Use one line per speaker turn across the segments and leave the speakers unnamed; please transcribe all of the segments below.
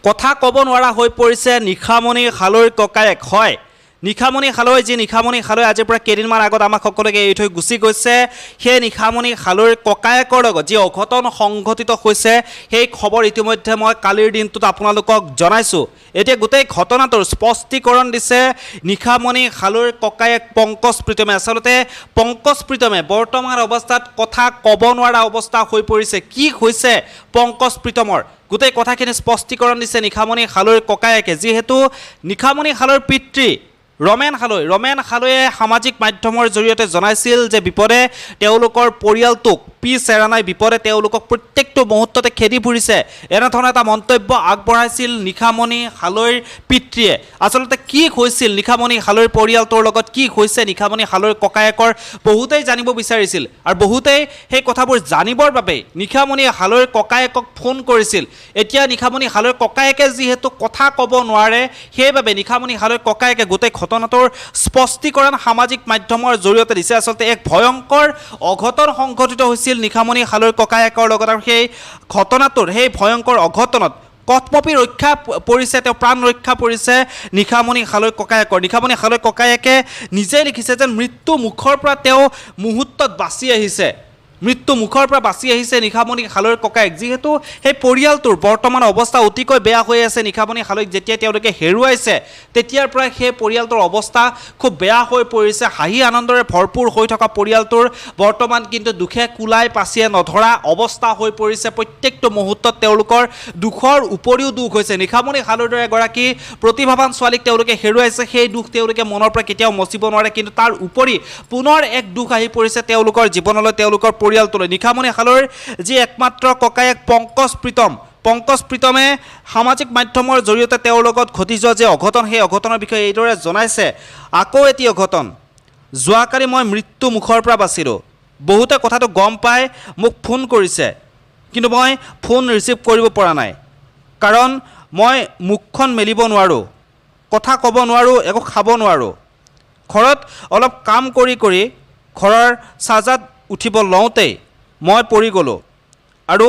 কথা ক'ব নোৱাৰা হৈ পৰিছে নিশামণি হালৈৰ ককায়েক। হয়, নিশামণি হালৈ, যি নিশামণি হালৈ আজিৰ পৰা কেইদিনমান আগত আমাক সকলোকে এৰি থৈ গুচি গৈছে, সেই নিশামণি হালৈৰ ককায়েকৰ লগত যি অঘটন সংঘটিত হৈছে সেই খবৰ ইতিমধ্যে মই কালিৰ দিনটোত আপোনালোকক জনাইছোঁ। এতিয়া গোটেই ঘটনাটোৰ স্পষ্টীকৰণ দিছে নিশামণি হালৈৰ ককায়েক পংকজ প্ৰীতমে। আচলতে পংকজ প্ৰীতমে বৰ্তমান অৱস্থাত কথা ক'ব নোৱাৰা অৱস্থা হৈ পৰিছে। কি হৈছে পংকজ প্ৰীতমৰ, গোটেই কথাখিনি স্পষ্টীকৰণ দিছে নিশামণি হালৈৰ ককায়েকে। যিহেতু নিশামণি হালৈৰ পিতৃ ৰমেন হালৈয়ে সামাজিক মাধ্যমৰ জৰিয়তে জনাইছিল যে বিপদে তেওঁলোকৰ পৰিয়ালটোক পিছ এৰা নাই, বিপদে তেওঁলোকক প্ৰত্যেকটো মুহূৰ্ততে খেদি ফুৰিছে, এনেধৰণৰ এটা মন্তব্য আগবঢ়াইছিল নিশামণি হালৈৰ পিতৃয়ে। আচলতে কি হৈছিল নিশামণি হালৈৰ পৰিয়ালটোৰ লগত, কি হৈছে নিশামণি হালৈৰ ককায়েকৰ, বহুতেই জানিব বিচাৰিছিল আৰু বহুতেই সেই কথাবোৰ জানিবৰ বাবে নিশামণি হালৈৰ ককায়েকক ফোন কৰিছিল। এতিয়া নিশামণি হালৈৰ ককায়েকে যিহেতু কথা ক'ব নোৱাৰে, সেইবাবে নিশামণি হালৈৰ ককায়েকে গোটেই ঘটনাটোৰ স্পষ্টীকৰণ সামাজিক মাধ্যমৰ জৰিয়তে দিছে। আচলতে এক ভয়ংকৰ অঘটন সংঘটিত হৈছিল নিশামণি হালৈৰ ককায়েকৰ লগত, আৰু সেই ঘটনাটোৰ সেই ভয়ংকৰ অঘটনত কটমপি ৰক্ষা পৰিছে, তেওঁ প্ৰাণ ৰক্ষা পৰিছে নিশামণি হালৈৰ ককায়েকৰ। নিশামণি হালৈৰ ককায়েকে নিজেই লিখিছে যে মৃত্যু মুখৰ পৰা তেওঁ মুহূৰ্তত বাচি আহিছে, মৃত্যু মুখৰ পৰা বাচি আহিছে নিশামণি হালৈৰ ককায়েক। যিহেতু সেই পৰিয়ালটোৰ বৰ্তমান অৱস্থা অতিকৈ বেয়া হৈ আছে, নিশামণি হালৈক যেতিয়া তেওঁলোকে হেৰুৱাইছে তেতিয়াৰ পৰাই সেই পৰিয়ালটোৰ অৱস্থা খুব বেয়া হৈ পৰিছে। হাঁহি আনন্দৰে ভৰপূৰ হৈ থকা পৰিয়ালটোৰ বৰ্তমান কিন্তু দুখে কোলাই পাচিয়ে নধৰা অৱস্থা হৈ পৰিছে। প্ৰত্যেকটো মুহূৰ্তত তেওঁলোকৰ দুখৰ উপৰিও দুখ হৈছে। নিশামণি হালৈৰ দৰে এগৰাকী প্ৰতিভাৱান ছোৱালীক তেওঁলোকে হেৰুৱাইছে, সেই দুখ তেওঁলোকে মনৰ পৰা কেতিয়াও মচিব নোৱাৰে। কিন্তু তাৰ উপৰি পুনৰ এক দুখ আহি পৰিছে তেওঁলোকৰ জীৱনলৈ, তেওঁলোকৰ পৰিয়ালটোলৈ। নিশামণি হালৈৰ যি একমাত্ৰ ককায়েক পংকজ প্ৰীতমে সামাজিক মাধ্যমৰ জৰিয়তে তেওঁৰ লগত ঘটি যোৱা যে অঘটন, সেই অঘটনৰ বিষয়ে এইদৰে জনাইছে। আকৌ এটি অঘটন, যোৱাকালি মই মৃত্যু মুখৰ পৰা বাচিলোঁ। বহুতে কথাটো গম পাই মোক ফোন কৰিছে, কিন্তু মই ফোন ৰিচিভ কৰিব পৰা নাই, কাৰণ মই মুখখন মেলিব নোৱাৰোঁ, কথা ক'ব নোৱাৰোঁ, একো খাব নোৱাৰোঁ। ঘৰত অলপ কাম কৰি ঘৰৰ চাজাত উঠিব লওঁতেই মই পৰি গ'লোঁ আৰু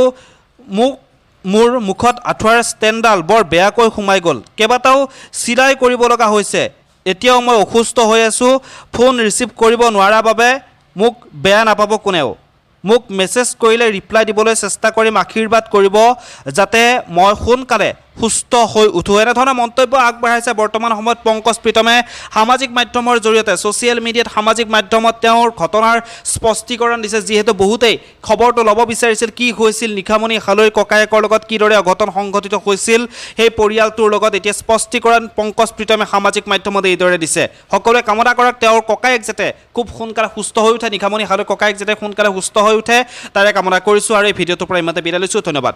মোৰ মুখত আঁঠুৱাৰ ষ্টেণ্ডডাল বৰ বেয়াকৈ সোমাই গ'ল, কেইবাটাও চিলাই কৰিব লগা হৈছে। এতিয়াও মই অসুস্থ হৈ আছোঁ, ফোন ৰিচিভ কৰিব নোৱাৰাৰ বাবে মোক বেয়া নাপাব কোনেও। মোক মেছেজ কৰিলে ৰিপ্লাই দিবলৈ চেষ্টা কৰিম, আশীৰ্বাদ কৰিব যাতে মই সোনকালে সুস্থ হৈ উঠোঁ। এনেধৰণৰ মন্তব্য আগবঢ়াইছে বৰ্তমান সময়ত পংকজ প্ৰীতমে সামাজিক মাধ্যমৰ জৰিয়তে। ছ'চিয়েল মিডিয়াত সামাজিক মাধ্যমত তেওঁৰ ঘটনাৰ স্পষ্টীকৰণ দিছে। যিহেতু বহুতেই খবৰটো ল'ব বিচাৰিছিল কি হৈছিল নিশামণি হালৈৰ ককায়েকৰ লগত, কিদৰে অঘটন সংঘটিত হৈছিল সেই পৰিয়ালটোৰ লগত, এতিয়া স্পষ্টীকৰণ পংকজ প্ৰীতমে সামাজিক মাধ্যমত এইদৰে দিছে। সকলোৱে কামনা কৰক তেওঁৰ ককায়েক যাতে খুব সোনকালে সুস্থ হৈ উঠে, নিশামণি হালৈৰ ককায়েক যাতে সোনকালে সুস্থ হৈ উঠে, তাৰে কামনা কৰিছোঁ। আৰু এই ভিডিঅ'টোৰ পৰা ইমানতে বিদায় লৈছোঁ। ধন্যবাদ।